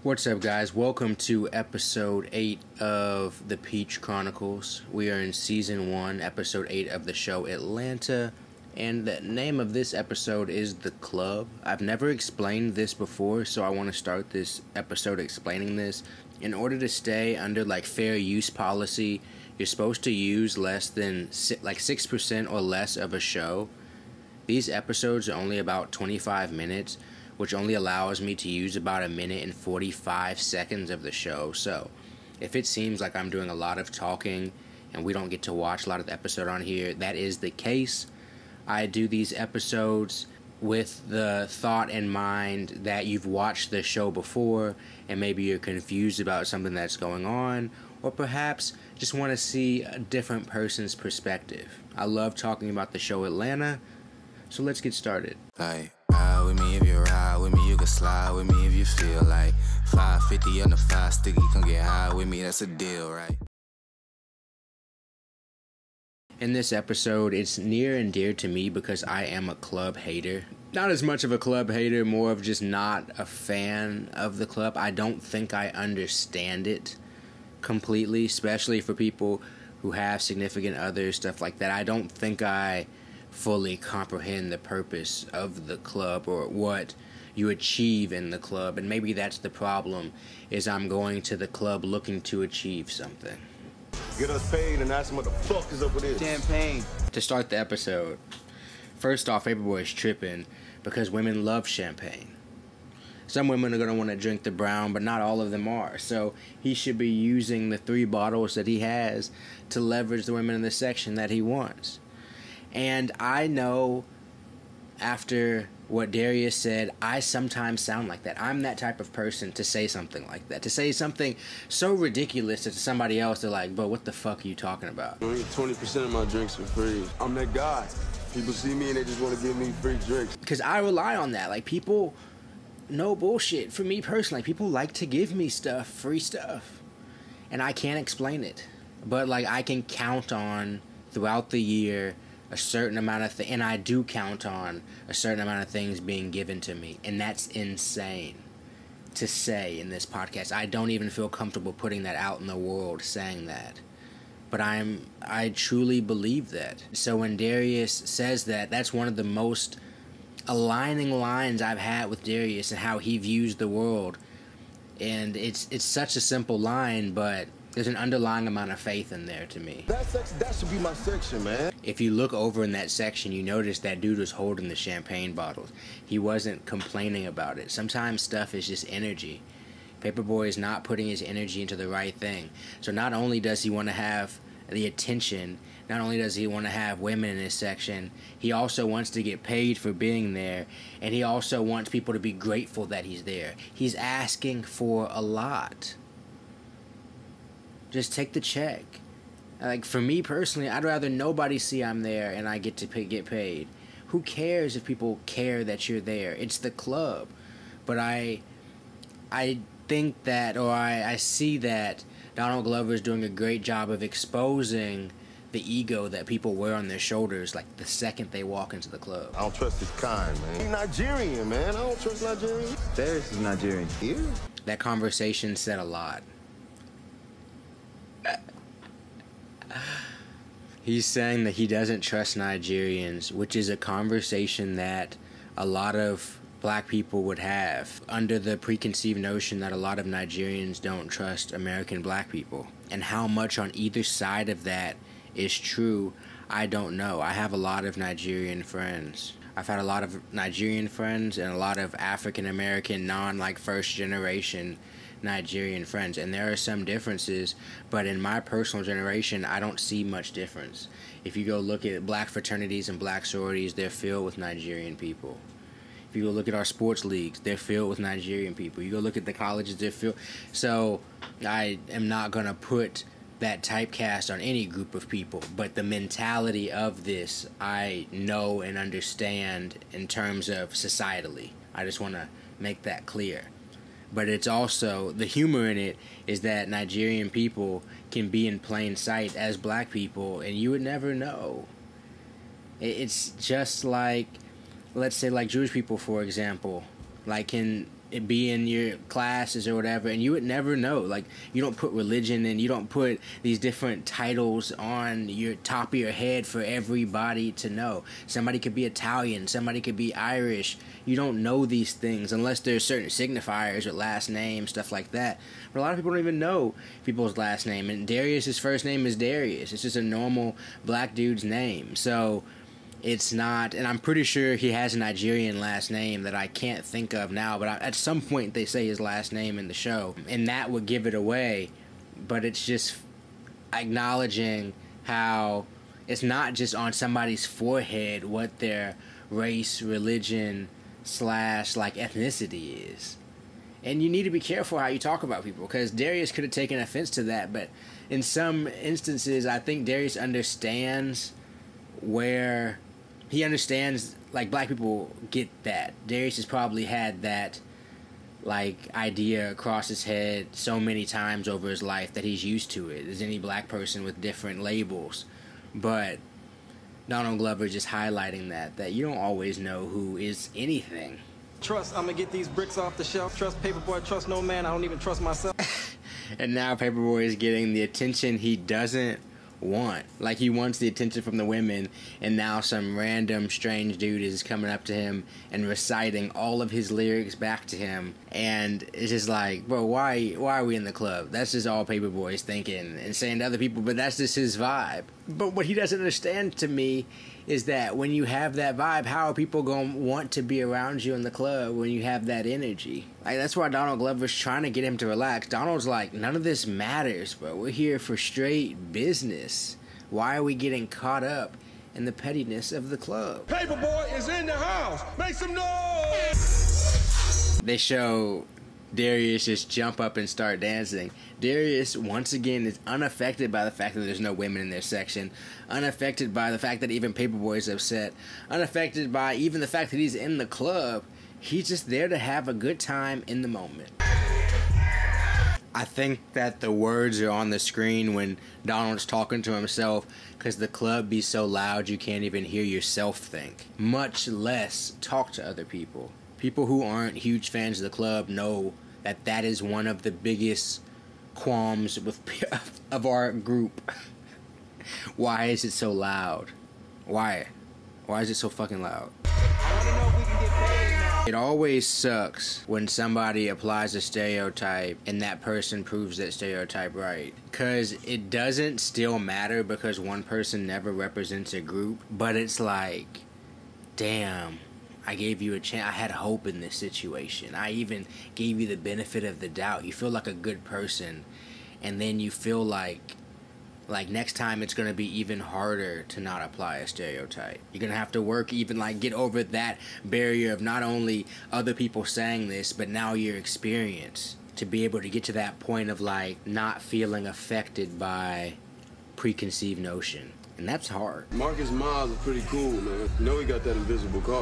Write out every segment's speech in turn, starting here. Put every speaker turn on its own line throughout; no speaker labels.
What's up, guys? Welcome to episode 8 of the Peach Chronicles. We are in season 1, episode 8 of the show Atlanta, and the name of this episode is The Club. I've never explained this before, so I want to start this episode explaining this. In order to stay under fair use policy, you're supposed to use less than 6% or less of a show. These episodes are only about 25 minutes, which only allows me to use about 1 minute and 45 seconds of the show. So if it seems like I'm doing a lot of talking and we don't get to watch a lot of the episode on here, that is the case. I do these episodes with the thought in mind that you've watched the show before and maybe you're confused about something that's going on, or perhaps just want to see a different person's perspective. I love talking about the show Atlanta, so let's get started.
Ride with me if you ride with me, you can slide with me if you feel like 550 on the 5 sticky, come get high with me, that's a deal, right?
In this episode, it's near and dear to me because I am a club hater. Not as much of a club hater, more of just not a fan of the club. I don't think I understand it completely, especially for people who have significant others, stuff like that. I don't think I fully comprehend the purpose of the club or what you achieve in the club, and maybe that's the problem, is I'm going to the club looking to achieve something.
Get us paid and ask them what the fuck is up with this.
Champagne.
To start the episode, first off, Paperboy's tripping because women love champagne. Some women are going to want to drink the brown, but not all of them are. So he should be using the 3 bottles that he has to leverage the women in the section that he wants. And I know, after what Darius said, I sometimes sound like that. I'm that type of person to say something like that. To say something so ridiculous that to somebody else, they're like, bro, what the fuck are you talking about?
I get 20% of my drinks for free. I'm that guy. People see me and they just want to give me free drinks.
Because I rely on that. People, no bullshit. For me personally, people like to give me stuff, free stuff. And I can't explain it. But, I can count on, throughout the year, a certain amount of things, and I do count on a certain amount of things being given to me, and that's insane to say in this podcast. I don't even feel comfortable putting that out in the world, saying that, but I truly believe that. So when Darius says that, that's one of the most aligning lines I've had with Darius and how he views the world, and it's such a simple line, but there's an underlying amount of faith in there to me.
That should be my section, man.
If you look over in that section, you notice that dude was holding the champagne bottles. He wasn't complaining about it. Sometimes stuff is just energy. Paperboy is not putting his energy into the right thing. So not only does he want to have the attention, not only does he want to have women in his section, he also wants to get paid for being there, and he also wants people to be grateful that he's there. He's asking for a lot. Just take the check. For me personally, I'd rather nobody see I'm there and I get to get paid. Who cares if people care that you're there? It's the club. But I think that, or I see that Donald Glover is doing a great job of exposing the ego that people wear on their shoulders the second they walk into the club.
I don't trust this kind, man. He's Nigerian, man. I don't trust Nigerians.
Darius is Nigerian.
Yeah.
That conversation said a lot. He's saying that he doesn't trust Nigerians, which is a conversation that a lot of black people would have under the preconceived notion that a lot of Nigerians don't trust American black people. And how much on either side of that is true, I don't know. I have a lot of Nigerian friends. I've had a lot of Nigerian friends and a lot of African American, first generation Nigerian friends, and there are some differences, but in my personal generation, I don't see much difference. If you go look at black fraternities and black sororities, they're filled with Nigerian people. If you go look at our sports leagues, they're filled with Nigerian people. You go look at the colleges, they're filled. So I am not going to put that typecast on any group of people, but the mentality of this I know and understand in terms of societally. I just want to make that clear. But it's also, the humor in it is that Nigerian people can be in plain sight as black people, and you would never know. It's just let's say Jewish people, for example. In it be in your classes or whatever, and you would never know. Like, you don't put religion and you don't put these different titles on your top of your head for everybody to know. Somebody could be Italian, somebody could be Irish. You don't know these things unless there's certain signifiers with last names, stuff like that. But a lot of people don't even know people's last name. And Darius's first name is Darius. It's just a normal black dude's name. So it's not, and I'm pretty sure he has a Nigerian last name that I can't think of now, but at some point they say his last name in the show, and that would give it away. But it's just acknowledging how it's not just on somebody's forehead what their race, religion, / like ethnicity is. And you need to be careful how you talk about people, because Darius could have taken offense to that, but in some instances I think Darius understands where he understands, like, black people get that. Darius has probably had that, like, idea across his head so many times over his life that he's used to it, as any black person with different labels. But Donald Glover just highlighting that you don't always know who is anything.
Trust, I'm gonna get these bricks off the shelf. Trust Paperboy, trust no man, I don't even trust myself.
And now Paperboy is getting the attention he doesn't want. Like, he wants the attention from the women, and now some random strange dude is coming up to him and reciting all of his lyrics back to him, and it's just like, bro, why are we in the club? That's just all Paperboy's thinking and saying to other people, but that's just his vibe. But what he doesn't understand, to me, is that when you have that vibe, how are people going to want to be around you in the club when you have that energy? Like, that's why Donald Glover's trying to get him to relax. Donald's like, none of this matters, bro. We're here for straight business. Why are we getting caught up in the pettiness of the club?
Paperboy is in the house. Make some noise.
They show Darius just jump up and start dancing. Darius, once again, is unaffected by the fact that there's no women in their section, unaffected by the fact that even Paperboy is upset, unaffected by even the fact that he's in the club. He's just there to have a good time in the moment. I think that the words are on the screen when Donald's talking to himself, because the club be so loud you can't even hear yourself think, much less talk to other people. People who aren't huge fans of the club know that that is one of the biggest qualms of our group. Why is it so loud? Why is it so fucking loud?
I wanna know if we can get paid now.
It always sucks when somebody applies a stereotype and that person proves that stereotype right. Because it doesn't still matter because one person never represents a group, but it's like, damn, I gave you a chance. I had hope in this situation. I even gave you the benefit of the doubt. You feel like a good person, and then you feel like next time it's going to be even harder to not apply a stereotype. You're going to have to work, even like get over that barrier of not only other people saying this, but now your experience, to be able to get to that point of like not feeling affected by preconceived notion. And that's hard.
Marcus Miles is pretty cool, man. You know he got that invisible car.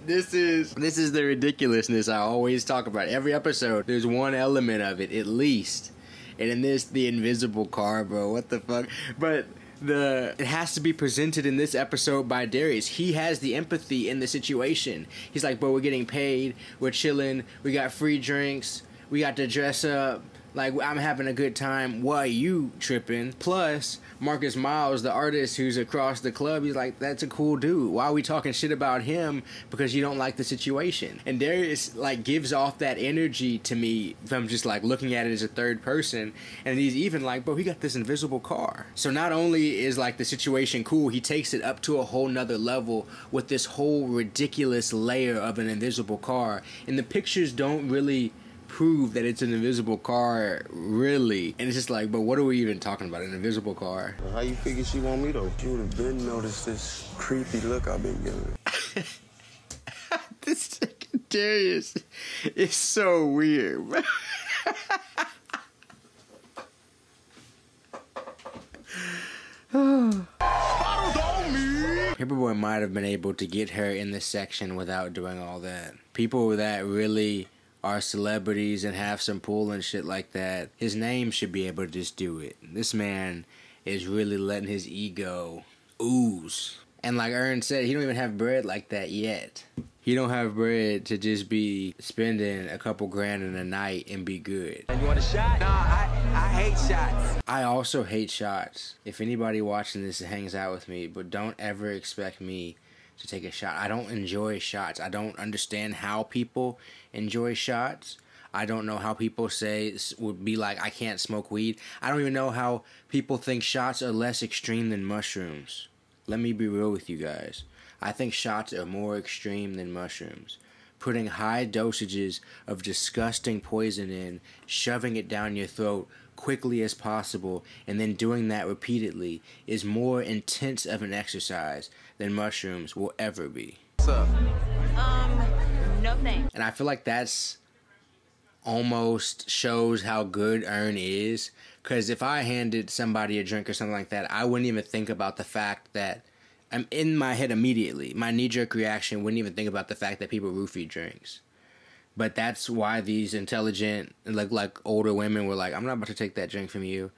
This is the ridiculousness I always talk about. Every episode, there's one element of it, at least. And in this, the invisible car, bro. What the fuck? But it has to be presented in this episode by Darius. He has the empathy in the situation. He's like, bro, we're getting paid. We're chilling. We got free drinks. We got to dress up. Like, I'm having a good time. Why are you tripping? Plus, Marcus Miles, the artist who's across the club, he's like, that's a cool dude. Why are we talking shit about him? Because you don't like the situation. And Darius, like, gives off that energy to me from just, like, looking at it as a third person. And he's even like, bro, he got this invisible car. So not only is, like, the situation cool, he takes it up to a whole nother level with this whole ridiculous layer of an invisible car. And the pictures don't really prove that it's an invisible car, really. And it's just like, but what are we even talking about? An invisible car?
How you figure she want me though? You would have been noticed this creepy look I've been giving.
This Darius is so weird. Paperboy might have been able to get her in this section without doing all that. People that really are celebrities and have some pull and shit like that, his name should be able to just do it. This man is really letting his ego ooze And like Ern said, he don't even have bread like that yet. He don't have bread to just be spending a couple grand in a night and be good.
You want a shot? Nah, I hate shots.
I also hate shots. If anybody watching this hangs out with me, but don't ever expect me to take a shot. I don't enjoy shots. I don't understand how people enjoy shots. I don't know how people would be like, I can't smoke weed. I don't even know how people think shots are less extreme than mushrooms. Let me be real with you guys. I think shots are more extreme than mushrooms. Putting high dosages of disgusting poison in, shoving it down your throat quickly as possible, and then doing that repeatedly is more intense of an exercise than mushrooms will ever be.
What's up?
No thanks.
And I feel like that's almost shows how good Ern is. Because if I handed somebody a drink or something like that, I wouldn't even think about the fact that I'm in my head immediately. My knee-jerk reaction wouldn't even think about the fact that people roofie drinks. But that's why these intelligent, like older women were like, I'm not about to take that drink from you.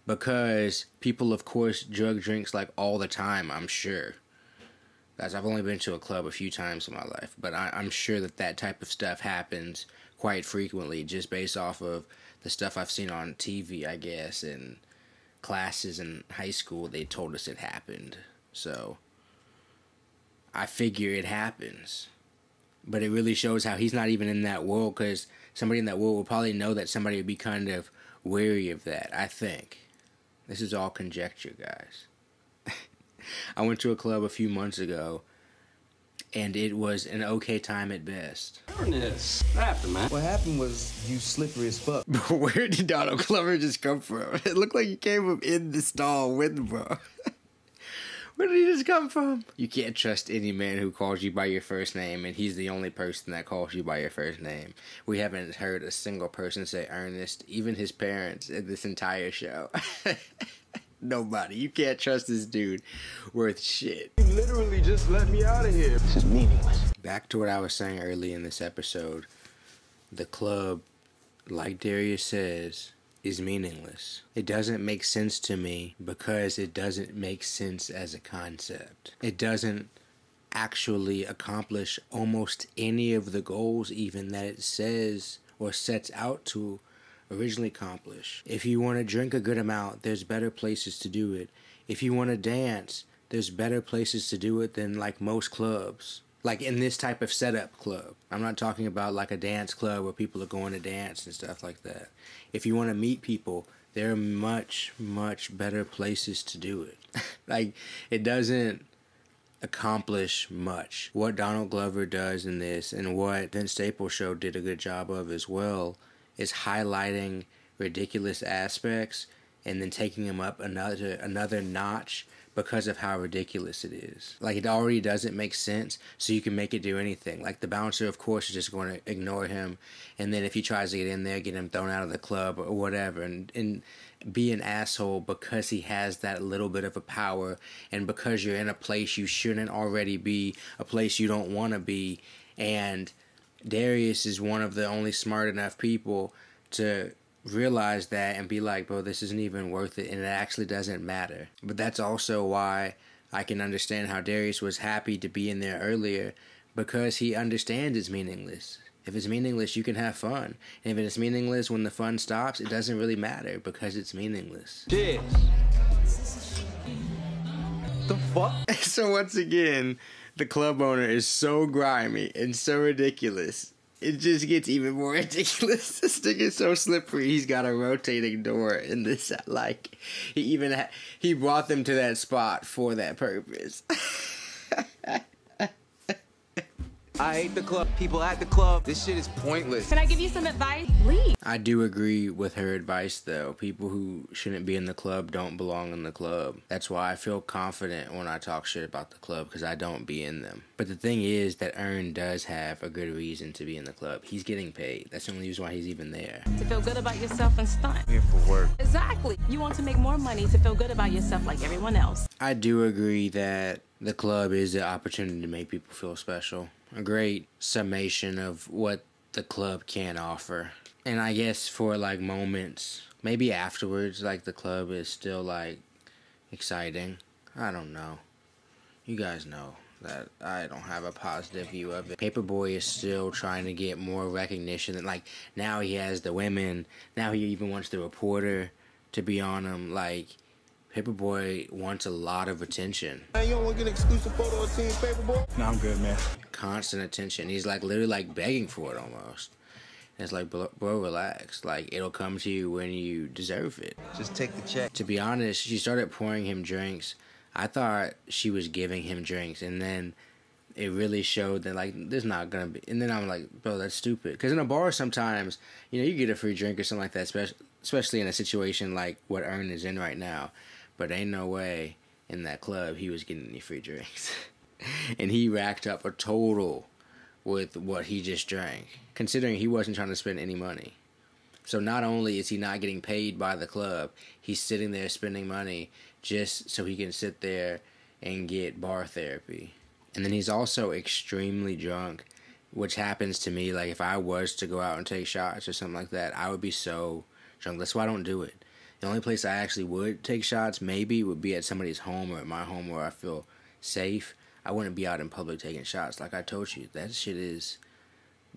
Because people, of course, drug drinks like all the time, I'm sure. Guys, I've only been to a club a few times in my life. But I'm sure that type of stuff happens quite frequently just based off of the stuff I've seen on TV, I guess. And classes in high school, they told us it happened. So I figure it happens. But it really shows how he's not even in that world, because somebody in that world would probably know that somebody would be kind of wary of that, I think. This is all conjecture, guys. I went to a club a few months ago, and it was an okay time at best.
Ernest, what happened, man?
What happened was you slippery as fuck.
Where did Donald Glover just come from? It looked like he came from in the stall with bro. Where did he just come from? You can't trust any man who calls you by your first name, and he's the only person that calls you by your first name. We haven't heard a single person say Ernest, even his parents, in this entire show. Nobody. You can't trust this dude worth shit.
You literally just let me out of here.
This is meaningless.
Back to what I was saying early in this episode. The club, like Darius says, is meaningless. It doesn't make sense to me because it doesn't make sense as a concept. It doesn't actually accomplish almost any of the goals even that it says or sets out to originally accomplish. If you want to drink a good amount, there's better places to do it. If you want to dance, there's better places to do it than like most clubs. Like in this type of setup club. I'm not talking about like a dance club where people are going to dance and stuff like that. If you want to meet people, there are much, much better places to do it. Like, it doesn't accomplish much. What Donald Glover does in this, and what Vince Staples show did a good job of as well, is highlighting ridiculous aspects and then taking them up another notch because of how ridiculous it is. Like, it already doesn't make sense, so you can make it do anything. Like, the bouncer, of course, is just going to ignore him, and then if he tries to get in there, get him thrown out of the club or whatever, and be an asshole because he has that little bit of a power, and because you're in a place you shouldn't already be, a place you don't want to be, and Darius is one of the only smart enough people to realize that and be like, bro, this isn't even worth it, and it actually doesn't matter. But that's also why I can understand how Darius was happy to be in there earlier, because he understands it's meaningless. If it's meaningless, you can have fun. And if it's meaningless when the fun stops, it doesn't really matter because it's meaningless.
Cheers. The fuck?
So once again, the club owner is so grimy and so ridiculous. It just gets even more ridiculous. This thing is so slippery. He's got a rotating door in this. Like, he brought them to that spot for that purpose.
I hate the club. People at the club. This shit is pointless.
Can I give you some advice? Leave.
I do agree with her advice, though. People who shouldn't be in the club don't belong in the club. That's why I feel confident when I talk shit about the club, because I don't be in them. But the thing is that Ern does have a good reason to be in the club. He's getting paid. That's the only reason why he's even there.
To feel good about yourself and stunt.
I'm here for work.
Exactly. You want to make more money to feel good about yourself like everyone else.
I do agree that the club is the opportunity to make people feel special. A great summation of what the club can offer. And I guess for like moments, maybe afterwards, like the club is still like exciting. I don't know. You guys know that I don't have a positive view of it. Paperboy is still trying to get more recognition. And like, now he has the women. Now he even wants the reporter to be on him. Like, Paperboy wants a lot of attention.
Hey, you don't want to get an exclusive photo of Team Paperboy?
No, I'm good, man.
Constant attention. He's like literally like begging for it almost. And it's like, bro, relax. Like, it'll come to you when you deserve it.
Just take the check.
To be honest, she started pouring him drinks. I thought she was giving him drinks, and then it really showed that, like, there's not gonna be. And then I'm like, bro, that's stupid. Because in a bar, sometimes, you know, you get a free drink or something like that, especially in a situation like what Earn is in right now. But ain't no way in that club he was getting any free drinks. And he racked up a total with what he just drank, considering he wasn't trying to spend any money. So not only is he not getting paid by the club, he's sitting there spending money just so he can sit there and get bar therapy. And then he's also extremely drunk, which happens to me. Like, if I was to go out and take shots or something like that, I would be so drunk. That's why I don't do it. The only place I actually would take shots maybe would be at somebody's home or at my home where I feel safe. I wouldn't be out in public taking shots. Like I told you, that shit is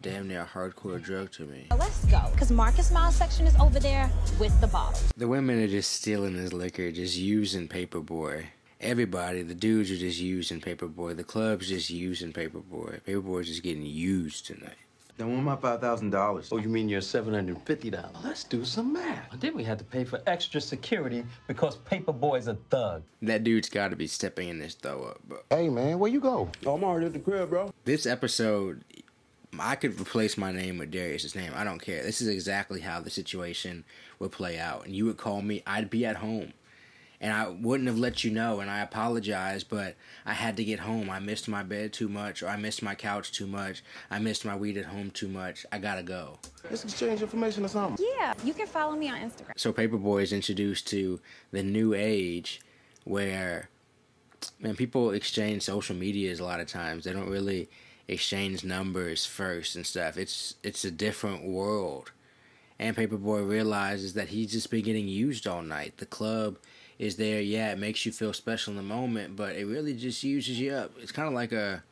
damn near a hardcore drug to me.
Let's go, because Marcus Miles section is over there with the bottles.
The women are just stealing his liquor, just using Paperboy. Everybody, the dudes are just using Paperboy. The club's just using Paperboy. Paperboy's just getting used tonight.
I want my $5,000.
Oh, you mean your $750? Let's do some math.
Then we had to pay for extra security because Paperboy's a thug.
That dude's got to be stepping in this throw up, bro.
Hey, man, where you go? Oh, I'm already at the crib, bro.
This episode, I could replace my name with Darius's name. I don't care. This is exactly how the situation would play out. And you would call me. I'd be at home. And I wouldn't have let you know, and I apologize, but I had to get home. I missed my bed too much, or I missed my couch too much. I missed my weed at home too much. I gotta go.
Let's exchange information or something.
Yeah, you can follow me on Instagram.
So Paperboy is introduced to the new age where, man, people exchange social medias a lot of times. They don't really exchange numbers first and stuff. It's a different world. And Paperboy realizes that he's just been getting used all night. The club is there, yeah, it makes you feel special in the moment, but it really just uses you up. It's kind of like a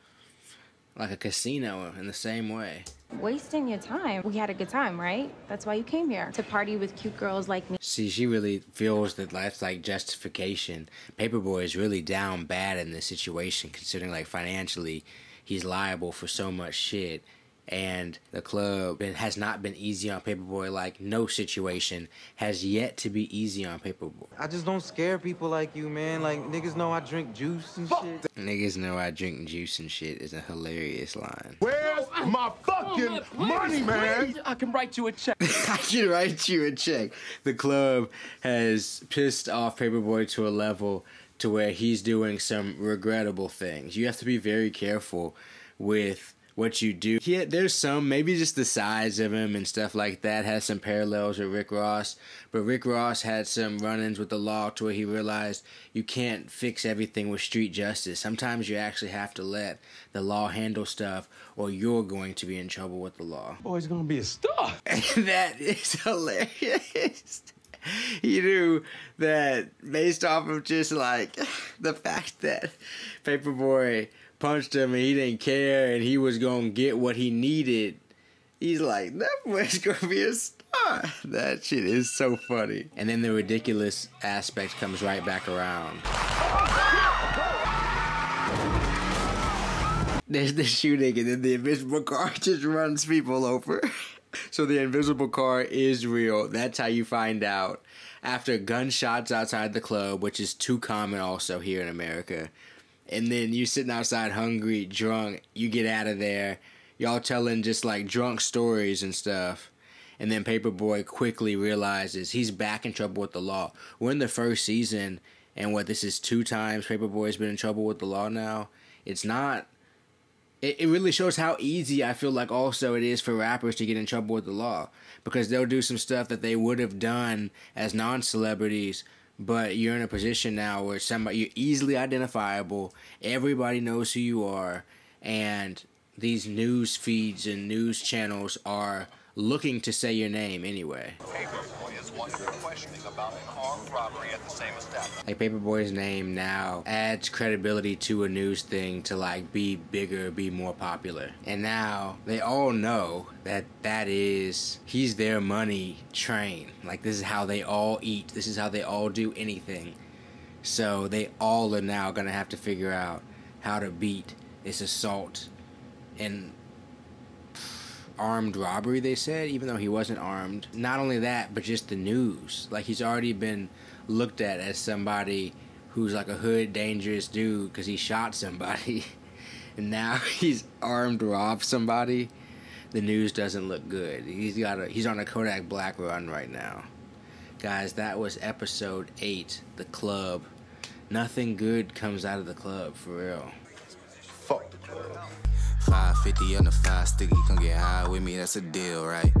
casino in the same way.
Wasting your time. We had a good time, right? That's why you came here, to party with cute girls like me.
See, she really feels that that's like justification. Paperboy is really down bad in this situation, considering like financially he's liable for so much shit. And the club has not been easy on Paperboy. Like, no situation has yet to be easy on Paperboy.
I just don't scare people like you, man. Like, niggas know I drink juice and shit.
Niggas know I drink juice and shit is a hilarious line.
Where's my fucking money, man?
I can write you a check.
I can write you a check. The club has pissed off Paperboy to a level to where he's doing some regrettable things. You have to be very careful with what you do. Yeah, there's some, maybe just the size of him and stuff like that has some parallels with Rick Ross, but Rick Ross had some run-ins with the law to where he realized you can't fix everything with street justice. Sometimes you actually have to let the law handle stuff or you're going to be in trouble with the law.
Boy's gonna be a star.
That is hilarious. He knew that based off of just like the fact that Paperboy punched him and he didn't care and he was gonna get what he needed, he's like, that boy's gonna be a star. That shit is so funny. And then the ridiculous aspect comes right back around. There's the shooting and then the invisible car just runs people over. So the invisible car is real. That's how you find out. After gunshots outside the club, which is too common also here in America. And then you sitting outside hungry, drunk, you get out of there, y'all telling just like drunk stories and stuff. And then Paperboy quickly realizes he's back in trouble with the law. We're in the first season, and this is 2 times Paperboy's been in trouble with the law now. It's not... It really shows how easy I feel like also it is for rappers to get in trouble with the law. Because they'll do some stuff that they would have done as non-celebrities, but you're in a position now where you're easily identifiable, everybody knows who you are, and these news feeds and news channels are looking to say your name anyway.
Paperboy is one you're questioning about an armed robbery at the same establishment.
Like, Paperboy's name now adds credibility to a news thing to, like, be bigger, be more popular. And now they all know that he's their money train. Like, this is how they all eat. This is how they all do anything. So they all are now gonna have to figure out how to beat this assault and armed robbery, they said, even though he wasn't armed. Not only that, but just the news. Like, he's already been looked at as somebody who's like a hood, dangerous dude because he shot somebody. And now he's armed, robbed somebody. The news doesn't look good. He's on a Kodak Black run right now. Guys, that was episode 8, The Club. Nothing good comes out of the club, for real.
Fuck the club.
550 on the 5 sticky, come get high with me, that's a deal, right?